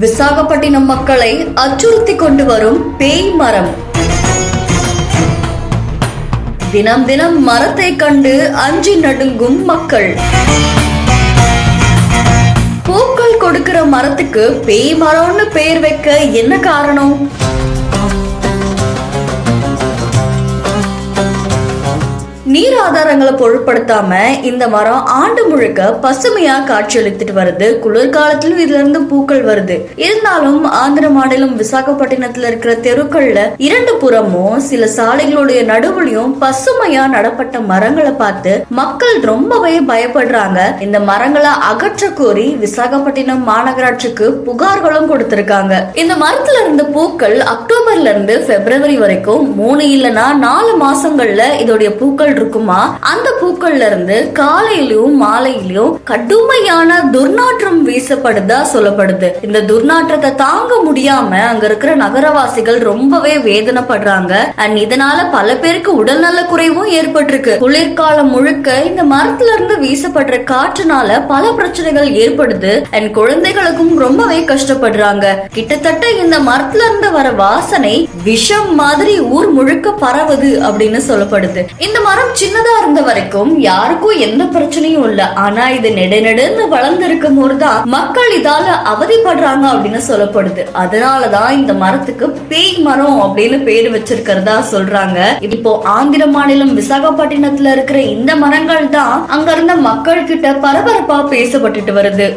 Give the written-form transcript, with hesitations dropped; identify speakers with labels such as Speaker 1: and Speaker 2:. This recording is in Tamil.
Speaker 1: விசாகப்பட்டினம் மக்களை அச்சுறுத்தி கொண்டு வரும் பேய் மரம். தினம் தினம் மரத்தை கண்டு அஞ்சி நடுங்கும் மக்கள். பூக்கள் கொடுக்கிற மரத்துக்கு பேய் மரம்னு பெயர் வைக்க என்ன காரணம்? நீர் ஆதாரங்களை பொருட்படுத்தாம இந்த மரம் ஆண்டு முழுக்க பசுமையா காட்சியளித்துட்டு வருது. குளிர்காலத்திலும் இதுல இருந்து பூக்கள் வருது. இருந்தாலும் ஆந்திர மாநிலம் விசாகப்பட்டினத்துல இருக்கிற தெருக்கள்ல இரண்டு புறமும் சில சாலைகளுடைய நடுவுலையும் பசுமையா நடப்பட்ட மரங்களை பார்த்து மக்கள் ரொம்பவே பயப்படுறாங்க. இந்த மரங்களை அகற்ற கோரி விசாகப்பட்டினம் மாநகராட்சிக்கு புகார்களும் கொடுத்திருக்காங்க. இந்த மரத்துல இருந்த பூக்கள் அக்டோபர்ல இருந்து பிப்ரவரி வரைக்கும் 3 இல்லனா 4 மாசங்கள்ல இதோடைய பூக்கள் இருக்குமா. அந்த பூக்கள்ல இருந்து காலையிலயும் மாலையிலயும் கடுமையான துர்நாற்றம் வீசப்படுதா சொல்லப்படுது. இந்த துர்நாற்றத்தை தாங்க முடியாம அங்க இருக்கிற நகரவாசிகள் ரொம்பவே வேதனைப்படுறாங்க. அண்ட் இதனால பல பேருக்கு உடல்நல குறைவும் ஏற்பட்டிருக்கு. குளிர்காலம் முழுக்க இந்த மரத்துல இருந்து வீசப்படுற காற்றுனால பல பிரச்சனைகள் ஏற்படுது. அண்ட் குழந்தைகளுக்கும் ரொம்பவே கஷ்டப்படுறாங்க. கிட்டத்தட்ட இந்த மரத்துல இருந்து வர வாசனை விஷம் மாதிரி ஊர் முழுக்க பரவுது அப்படின்னு சொல்லப்படுது. இந்த மரம் சின்னதா இருந்த வரைக்கும் யாருக்கும் எந்த பிரச்சனையும் இல்ல. ஆனா இது நெடுன்னு வளர்ந்து இருக்கும் போதுதான் மக்கள் இதால அவதிப்படுறாங்க அப்படின்னு சொல்லப்படுது. அதனாலதான் இந்த மரத்துக்கு பேய் மரம் அப்படின்னு பேரு வச்சிருக்கிறதா சொல்றாங்க. இப்போ ஆந்திர மாநிலம் விசாகப்பட்டினத்துல இருக்கிற இந்த மரங்கள் தான் அங்க இருந்த மக்கள் கிட்ட பரபரப்பா பேசப்பட்டுட்டு வருது.